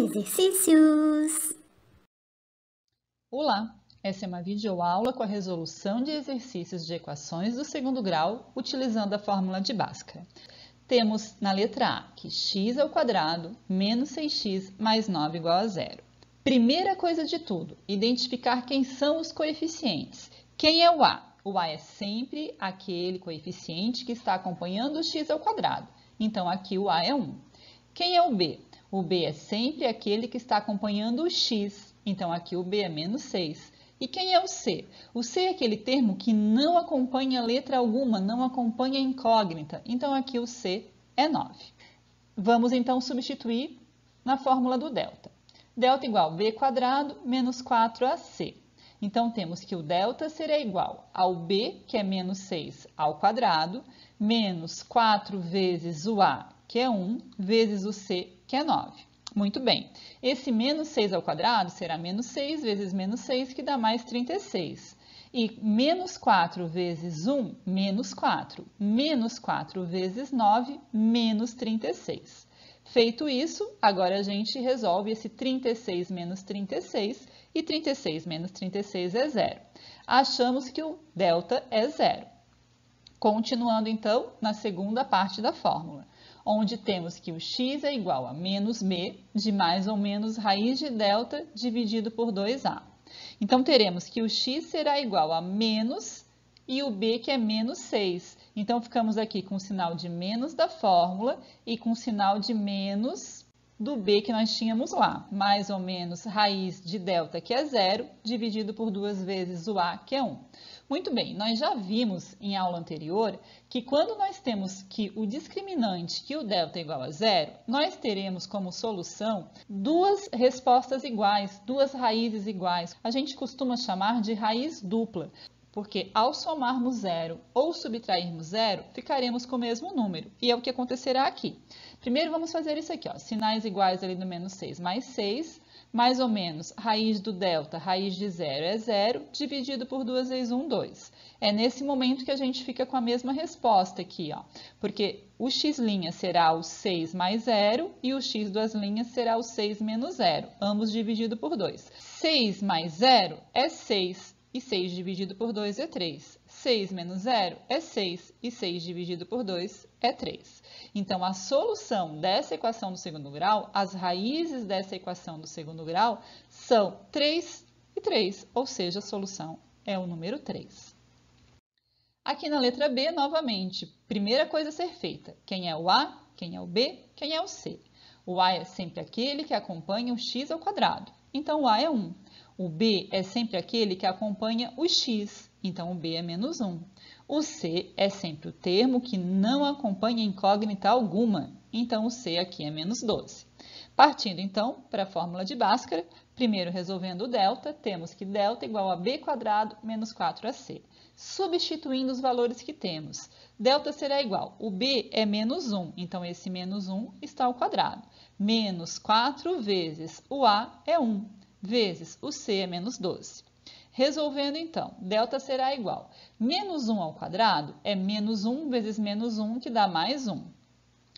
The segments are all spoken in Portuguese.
Exercícios! Olá! Essa é uma videoaula com a resolução de exercícios de equações do segundo grau utilizando a fórmula de Bhaskara. Temos na letra A que x² menos 6x mais 9 igual a zero. Primeira coisa de tudo, identificar quem são os coeficientes. Quem é o A? O A é sempre aquele coeficiente que está acompanhando o x². Então, aqui o A é 1. Quem é o B? O B é sempre aquele que está acompanhando o x. Então, aqui o B é menos 6. E quem é o C? O C é aquele termo que não acompanha letra alguma, não acompanha incógnita. Então, aqui o C é 9. Vamos, então, substituir na fórmula do delta. Delta igual a B² menos 4AC. Então, temos que o delta será igual ao B, que é menos 6 ao quadrado, menos 4 vezes o A, que é 1, vezes o C, que é 9. Muito bem. Esse menos 6 ao quadrado será menos 6 vezes menos 6, que dá mais 36. E menos 4 vezes 1, menos 4. Menos 4 vezes 9, menos 36. Feito isso, agora a gente resolve esse 36 menos 36, e 36 menos 36 é zero. Achamos que o delta é zero. Continuando, então, na segunda parte da fórmula, onde temos que o x é igual a menos b de mais ou menos raiz de delta dividido por 2a. Então, teremos que o x será igual a menos e o b, que é menos 6. Então, ficamos aqui com o sinal de menos da fórmula e com o sinal de menos do b que nós tínhamos lá. Mais ou menos raiz de delta, que é zero, dividido por 2 vezes o a, que é 1. Muito bem, nós já vimos em aula anterior que quando nós temos que o discriminante, que o delta é igual a zero, nós teremos como solução duas respostas iguais, duas raízes iguais. A gente costuma chamar de raiz dupla, porque ao somarmos zero ou subtrairmos zero, ficaremos com o mesmo número. E é o que acontecerá aqui. Primeiro vamos fazer isso aqui, ó, sinais iguais ali do menos 6 mais 6, mais ou menos raiz do delta, raiz de zero é zero, dividido por 2 vezes 1, 2. É nesse momento que a gente fica com a mesma resposta aqui, ó, porque o x' será o 6 mais 0 e o x duas linhas será o 6 menos 0, ambos dividido por 2. 6 mais 0 é 6. E 6 dividido por 2 é 3. 6 menos 0 é 6. E 6 dividido por 2 é 3. Então, a solução dessa equação do segundo grau, as raízes dessa equação do segundo grau, são 3 e 3. Ou seja, a solução é o número 3. Aqui na letra B, novamente, primeira coisa a ser feita. Quem é o A, quem é o B, quem é o C? O A é sempre aquele que acompanha o x². Então, o A é 1. O B é sempre aquele que acompanha o x, então o B é menos 1. O C é sempre o termo que não acompanha incógnita alguma, então o C aqui é menos 12. Partindo então para a fórmula de Bhaskara, primeiro resolvendo o delta, temos que delta igual a B² menos 4AC. Substituindo os valores que temos, delta será igual, o B é menos 1, então esse menos 1 está ao quadrado. Menos 4 vezes o A é 1. Vezes o C é menos 12. Resolvendo, então, delta será igual. Menos 1 ao quadrado é menos 1 vezes menos 1, que dá mais 1.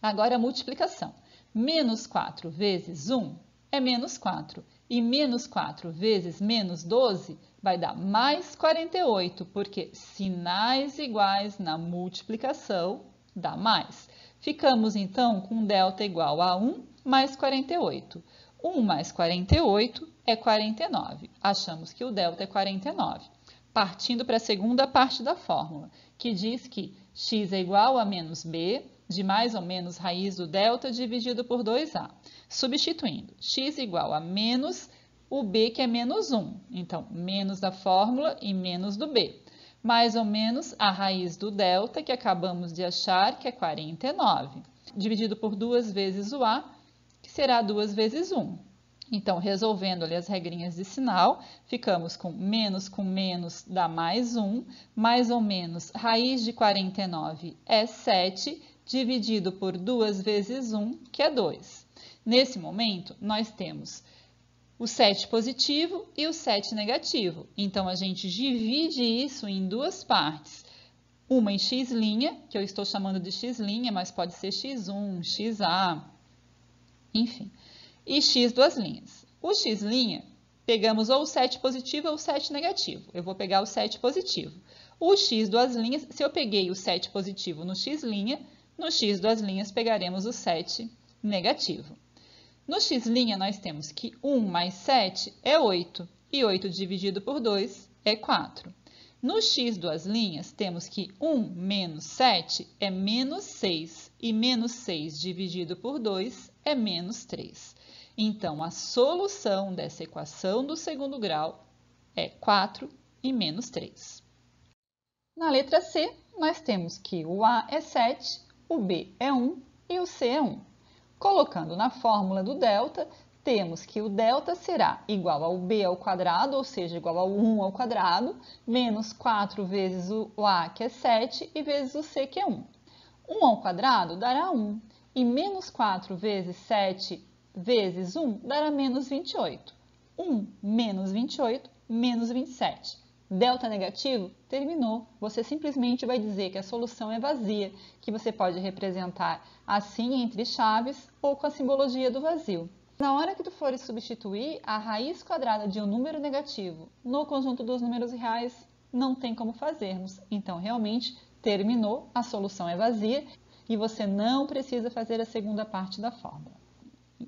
Agora, a multiplicação. Menos 4 vezes 1 é menos 4. E menos 4 vezes menos 12 vai dar mais 48, porque sinais iguais na multiplicação dá mais. Ficamos, então, com delta igual a 1 mais 48. 1 mais 48 é 49. Achamos que o delta é 49. Partindo para a segunda parte da fórmula, que diz que x é igual a menos b, de mais ou menos raiz do delta dividido por 2a. Substituindo, x igual a menos o b, que é menos 1. Então, menos da fórmula e menos do b. Mais ou menos a raiz do delta, que acabamos de achar, que é 49. Dividido por 2 vezes o a, que será 2 vezes 1. Então, resolvendo ali as regrinhas de sinal, ficamos com menos dá mais 1, mais ou menos raiz de 49 é 7, dividido por 2 vezes 1, que é 2. Nesse momento, nós temos o 7 positivo e o 7 negativo. Então, a gente divide isso em duas partes. Uma em x', que eu estou chamando de x', mas pode ser x1, xa, enfim. e x duas linhas. O x', pegamos ou o 7 positivo ou o 7 negativo. Eu vou pegar o 7 positivo. O x duas linhas, se eu peguei o 7 positivo no x', no x duas linhas pegaremos o 7 negativo. No x', nós temos que 1 mais 7 é 8, e 8 dividido por 2 é 4. No x duas linhas, temos que 1 menos 7 é menos 6, e menos 6 dividido por 2 é menos 3. Então, a solução dessa equação do segundo grau é 4 e menos 3. Na letra C, nós temos que o A é 7, o B é 1 e o C é 1. Colocando na fórmula do delta, temos que o delta será igual ao b ao quadrado, ou seja, igual ao 1 ao quadrado, menos 4 vezes o A, que é 7, e vezes o C, que é 1. 1 ao quadrado dará 1, e menos 4 vezes 7 vezes 1 dará menos 28. 1 menos 28, menos 27. Delta negativo? Terminou. Você simplesmente vai dizer que a solução é vazia, que você pode representar assim entre chaves ou com a simbologia do vazio. Na hora que tu fores substituir a raiz quadrada de um número negativo no conjunto dos números reais, não tem como fazermos. Então, realmente, terminou, a solução é vazia e você não precisa fazer a segunda parte da fórmula.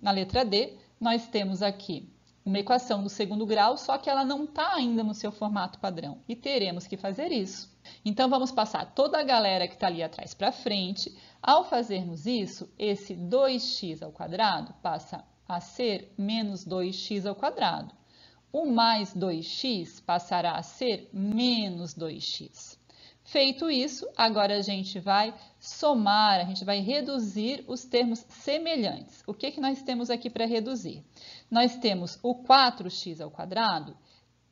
Na letra D, nós temos aqui uma equação do segundo grau, só que ela não está ainda no seu formato padrão e teremos que fazer isso. Então, vamos passar toda a galera que está ali atrás para frente. Ao fazermos isso, esse 2x ao quadrado passa a ser menos 2x ao quadrado. O mais 2x passará a ser menos 2x. Feito isso, agora a gente vai somar, a gente vai reduzir os termos semelhantes. O que nós temos aqui para reduzir? Nós temos o 4x ao quadrado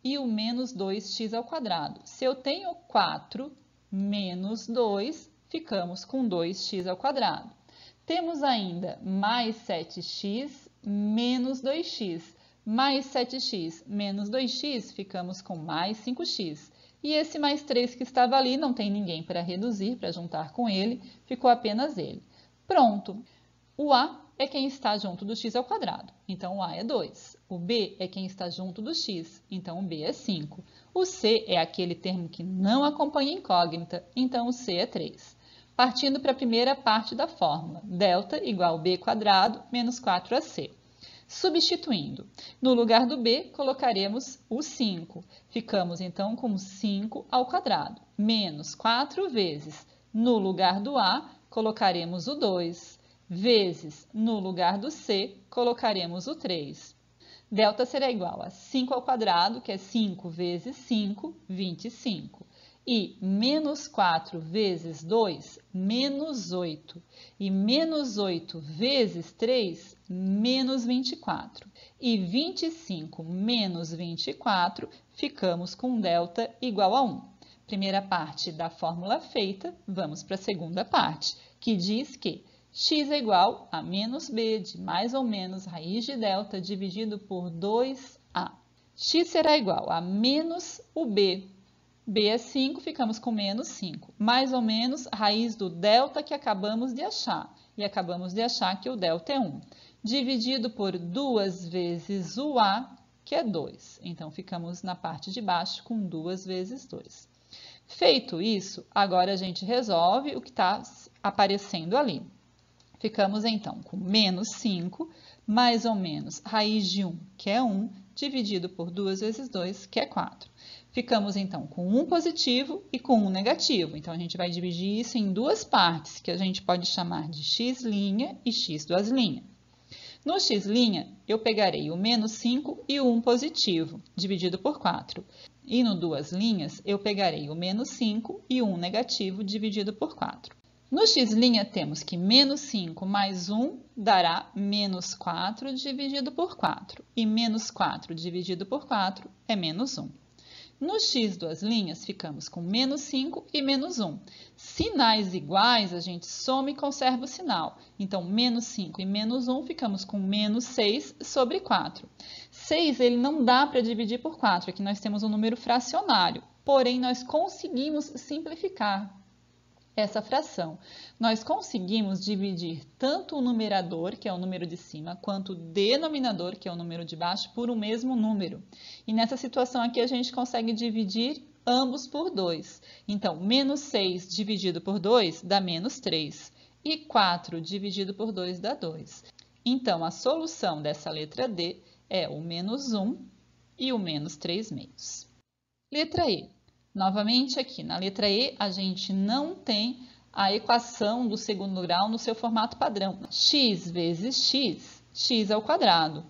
e o menos 2x ao quadrado. Se eu tenho 4 menos 2, ficamos com 2x ao quadrado. Temos ainda mais 7x menos 2x. Mais 7x menos 2x, ficamos com mais 5x. E esse mais 3 que estava ali, não tem ninguém para reduzir, para juntar com ele, ficou apenas ele. Pronto! O A é quem está junto do x ao quadrado, então o A é 2. O B é quem está junto do x, então o B é 5. O C é aquele termo que não acompanha incógnita, então o C é 3. Partindo para a primeira parte da fórmula, delta igual b quadrado menos 4ac. Substituindo, no lugar do b, colocaremos o 5. Ficamos, então, com 5 ao quadrado, menos 4 vezes, no lugar do a, colocaremos o 2, vezes, no lugar do c, colocaremos o 3. Delta será igual a 5 ao quadrado, que é 5 vezes 5, 25. E menos 4 vezes 2, menos 8. E menos 8 vezes 3, menos 24. E 25 menos 24, ficamos com delta igual a 1. Primeira parte da fórmula feita, vamos para a segunda parte, que diz que x é igual a menos b de mais ou menos raiz de delta dividido por 2a. X será igual a menos o b. B é 5, ficamos com menos 5. Mais ou menos raiz do delta que acabamos de achar. E acabamos de achar que o delta é 1. Dividido por 2 vezes o A, que é 2. Então, ficamos na parte de baixo com 2 vezes 2. Feito isso, agora a gente resolve o que está aparecendo ali. Ficamos, então, com menos 5, mais ou menos raiz de 1, que é 1, dividido por 2 vezes 2, que é 4. Ficamos, então, com 1 positivo e com 1 negativo. Então, a gente vai dividir isso em duas partes, que a gente pode chamar de x' e x duas linhas. No x', eu pegarei o menos 5 e o 1 positivo, dividido por 4. E no duas linhas, eu pegarei o menos 5 e o 1 negativo, dividido por 4. No x' temos que menos 5 mais 1 dará menos 4 dividido por 4. E menos 4 dividido por 4 é menos 1. No x duas linhas, ficamos com menos 5 e menos 1. Sinais iguais, a gente soma e conserva o sinal. Então, menos 5 e menos 1, ficamos com menos 6 sobre 4. 6 ele não dá para dividir por 4, aqui nós temos um número fracionário. Porém, nós conseguimos simplificar. essa fração. Nós conseguimos dividir tanto o numerador, que é o número de cima, quanto o denominador, que é o número de baixo, por o mesmo número. E nessa situação aqui a gente consegue dividir ambos por 2. Então, menos 6 dividido por 2 dá menos 3. E 4 dividido por 2 dá 2. Então, a solução dessa letra D é o menos 1 e o menos 3/2. Letra E. Novamente aqui, na letra E, a gente não tem a equação do segundo grau no seu formato padrão. X vezes x, x ao quadrado.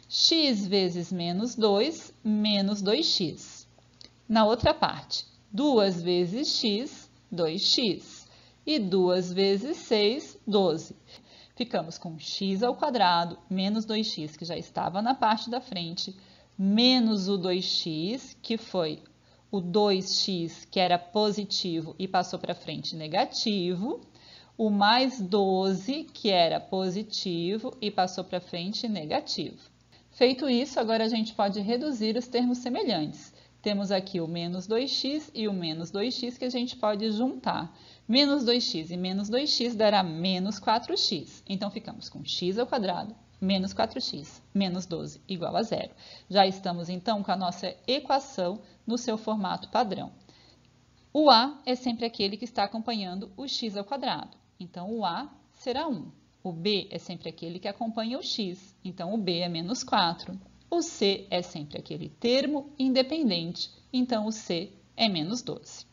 X vezes menos 2, menos 2x. Na outra parte, 2 vezes x, 2x. E 2 vezes 6, 12. Ficamos com x ao quadrado, menos 2x, que já estava na parte da frente, menos o 2x, que foi o 2x, que era positivo e passou para frente negativo, o mais 12, que era positivo e passou para frente negativo. Feito isso, agora a gente pode reduzir os termos semelhantes. Temos aqui o menos 2x e o menos 2x que a gente pode juntar. Menos 2x e menos 2x dará menos 4x. Então, ficamos com x ao quadrado menos 4x menos 12 igual a 0. Já estamos, então, com a nossa equação no seu formato padrão. O a é sempre aquele que está acompanhando o x ao quadrado. Então, o a será 1. O b é sempre aquele que acompanha o x. Então, o b é menos 4. O c é sempre aquele termo independente. Então, o c é menos 12.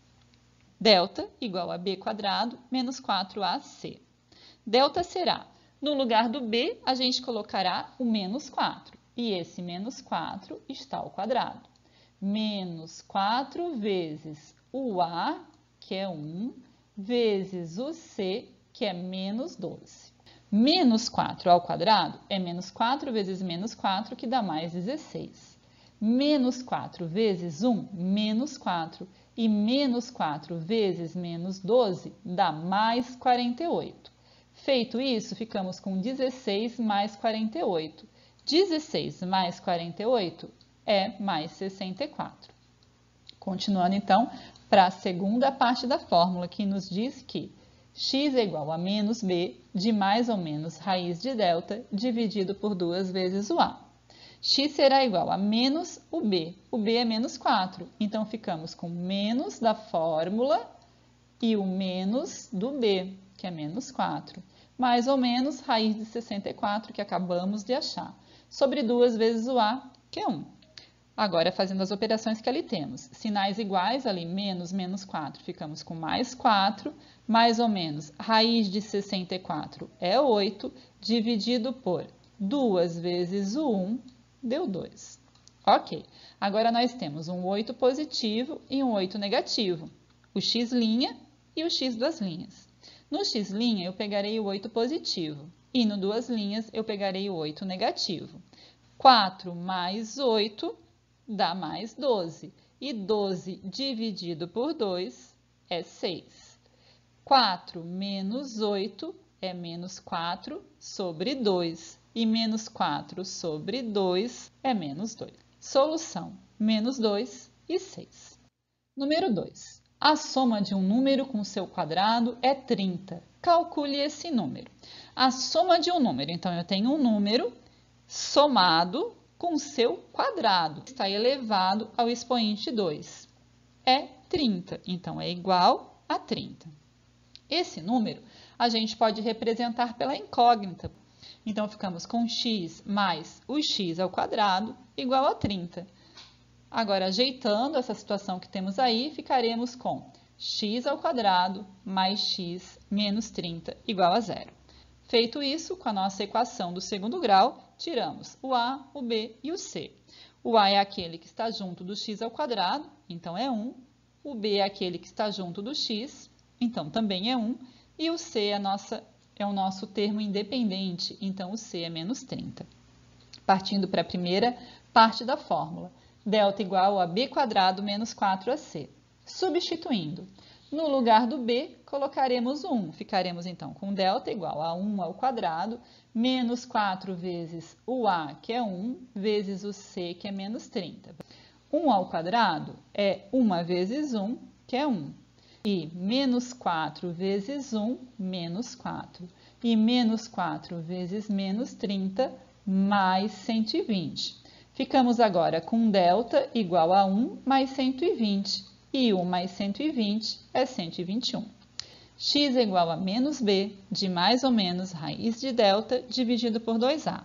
Delta igual a b quadrado menos 4ac. Delta será, no lugar do b, a gente colocará o menos 4. E esse menos 4 está ao quadrado. Menos 4 vezes o a, que é 1, vezes o c, que é menos 12. Menos 4 ao quadrado é menos 4 vezes menos 4, que dá mais 16. Menos 4 vezes 1, menos 4. E menos 4 vezes menos 12 dá mais 48. Feito isso, ficamos com 16 mais 48. 16 mais 48 é mais 64. Continuando, então, para a segunda parte da fórmula, que nos diz que x é igual a menos b de mais ou menos raiz de delta dividido por 2 vezes o a. X será igual a menos o b. O b é menos 4. Então, ficamos com menos da fórmula e o menos do b, que é menos 4. Mais ou menos raiz de 64, que acabamos de achar. Sobre 2 vezes o a, que é 1. Agora, fazendo as operações que ali temos. Sinais iguais, ali menos, menos 4, ficamos com mais 4. Mais ou menos raiz de 64 é 8, dividido por 2 vezes o 1, deu 2. Ok, agora nós temos um 8 positivo e um 8 negativo, o x' e o x duas linhas. No x' eu pegarei o 8 positivo e no duas linhas eu pegarei o 8 negativo. 4 mais 8 dá mais 12 e 12 dividido por 2 é 6. 4 menos 8 é menos 4 sobre 2. E menos 4 sobre 2 é menos 2. Solução, menos 2 e 6. Número 2. A soma de um número com seu quadrado é 30. Calcule esse número. A soma de um número, então eu tenho um número somado com seu quadrado. Está elevado ao expoente 2. É 30, então é igual a 30. Esse número a gente pode representar pela incógnita. Então, ficamos com x mais o x ao quadrado igual a 30. Agora, ajeitando essa situação que temos aí, ficaremos com x ao quadrado mais x menos 30 igual a 0. Feito isso, com a nossa equação do segundo grau, tiramos o a, o b e o c. O a é aquele que está junto do x ao quadrado, então é 1. O b é aquele que está junto do x, então também é 1. E o c é o nosso termo independente, então o c é menos 30. Partindo para a primeira parte da fórmula, delta igual a b quadrado menos 4ac. Substituindo, no lugar do b, colocaremos o 1. Ficaremos então com delta igual a 1 ao quadrado, menos 4 vezes o a, que é 1, vezes o c, que é menos 30. 1 ao quadrado é 1 vezes 1, que é 1. E menos 4 vezes 1, menos 4. E menos 4 vezes menos 30, mais 120. Ficamos agora com delta igual a 1 mais 120. E 1 mais 120 é 121. X é igual a menos b de mais ou menos raiz de delta dividido por 2a.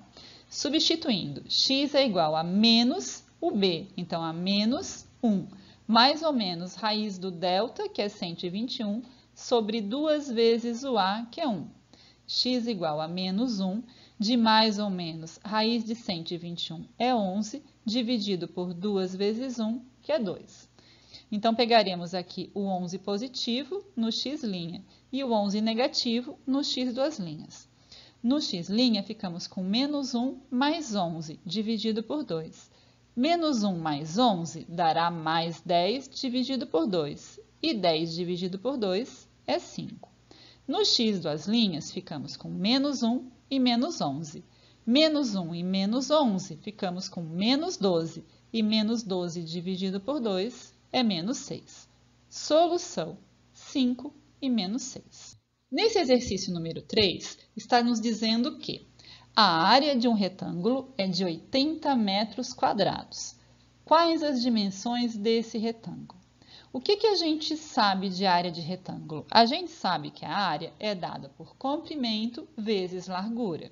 Substituindo, x é igual a menos o b, então a menos 1, mais ou menos raiz do delta, que é 121, sobre 2 vezes o a, que é 1. X igual a menos 1, de mais ou menos raiz de 121 é 11, dividido por 2 vezes 1, que é 2. Então, pegaremos aqui o 11 positivo no x' e o 11 negativo no x duas linhas. No x', ficamos com menos 1 mais 11, dividido por 2. Menos 1 mais 11 dará mais 10 dividido por 2. E 10 dividido por 2 é 5. No x duas linhas, ficamos com menos 1 e menos 11. Menos 1 e menos 11, ficamos com menos 12. E menos 12 dividido por 2 é menos 6. Solução: 5 e menos 6. Nesse exercício número 3, está nos dizendo que a área de um retângulo é de 80 metros quadrados. Quais as dimensões desse retângulo? O que a gente sabe de área de retângulo? A gente sabe que a área é dada por comprimento vezes largura.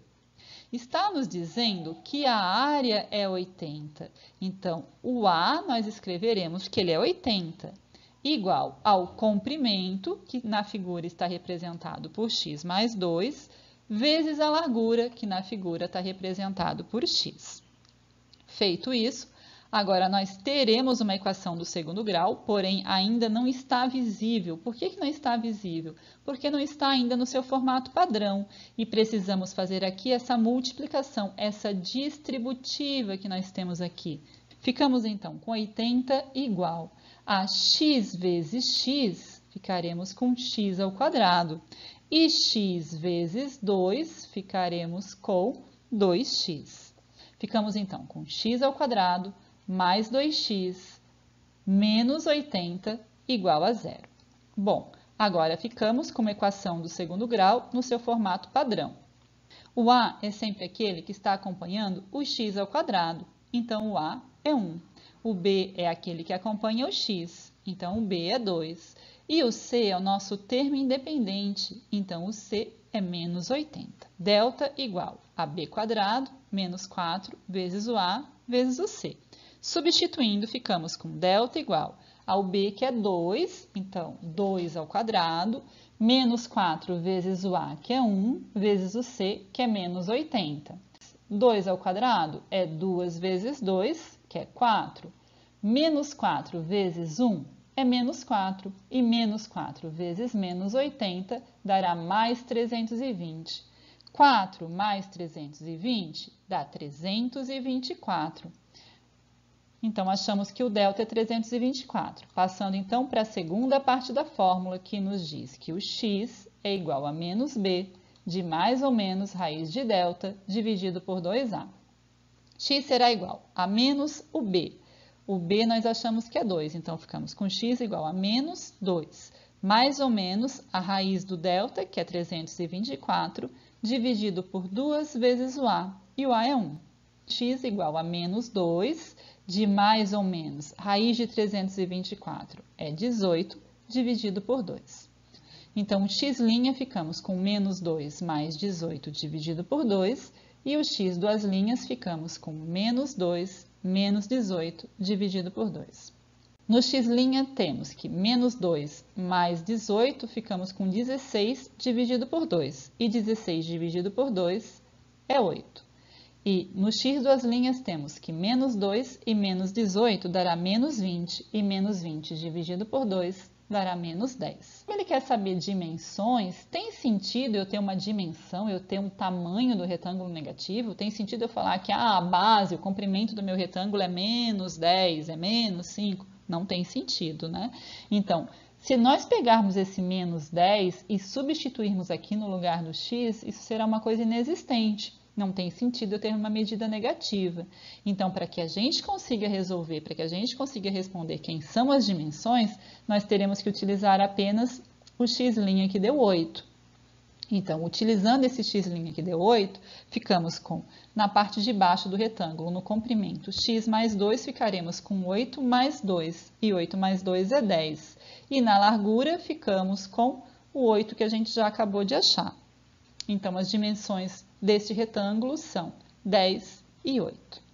Está nos dizendo que a área é 80. Então, o A nós escreveremos que ele é 80, igual ao comprimento, que na figura está representado por x mais 2, vezes a largura, que na figura está representado por x. Feito isso, agora nós teremos uma equação do segundo grau, porém ainda não está visível. Por que não está visível? Porque não está ainda no seu formato padrão e precisamos fazer aqui essa multiplicação, essa distributiva que nós temos aqui. Ficamos então com 80 igual a x vezes x, ficaremos com x ao quadrado. E x vezes 2, ficaremos com 2x. Ficamos então com x ao quadrado mais 2x menos 80 igual a 0. Bom, agora ficamos com uma equação do segundo grau no seu formato padrão. O a é sempre aquele que está acompanhando o x ao quadrado, então o a é 1. O b é aquele que acompanha o x, então o b é 2. E o c é o nosso termo independente, então o c é menos 80. Delta igual a b quadrado menos 4 vezes o a vezes o c. Substituindo, ficamos com delta igual ao b, que é 2, então 2 ao quadrado, menos 4 vezes o a, que é 1, vezes o c, que é menos 80. 2 ao quadrado é 2 vezes 2, que é 4. Menos 4 vezes 1 é menos 4. E menos 4 vezes menos 80 dará mais 320. 4 mais 320 dá 324. Então, achamos que o delta é 324. Passando, então, para a segunda parte da fórmula, que nos diz que o x é igual a menos b de mais ou menos raiz de delta dividido por 2a. X será igual a menos o b. O b nós achamos que é 2, então ficamos com x igual a menos 2, mais ou menos a raiz do delta, que é 324, dividido por 2 vezes o a, e o a é 1. X igual a menos 2 de mais ou menos raiz de 324 é 18, dividido por 2. Então, o x' ficamos com menos 2 mais 18 dividido por 2, e o x duas linhas ficamos com menos 2 menos 18 dividido por 2. No x' temos que menos 2 mais 18 ficamos com 16 dividido por 2, e 16 dividido por 2 é 8. E no x duas linhas temos que menos 2 e menos 18 dará menos 20, e menos 20 dividido por 2 dará menos 10. Como ele quer saber dimensões, tem sentido eu ter uma dimensão, eu ter um tamanho do retângulo negativo? Tem sentido eu falar que a base, o comprimento do meu retângulo é menos 10, é menos 5? Não tem sentido, né? Então, se nós pegarmos esse menos 10 e substituirmos aqui no lugar do x, isso será uma coisa inexistente. Não tem sentido eu ter uma medida negativa. Então, para que a gente consiga resolver, para que a gente consiga responder quem são as dimensões, nós teremos que utilizar apenas o x' que deu 8. Então, utilizando esse x' que deu 8, ficamos com, na parte de baixo do retângulo, no comprimento x mais 2, ficaremos com 8 mais 2, e 8 mais 2 é 10. E na largura, ficamos com o 8 que a gente já acabou de achar. Então, as dimensões deste retângulo são 10 e 8.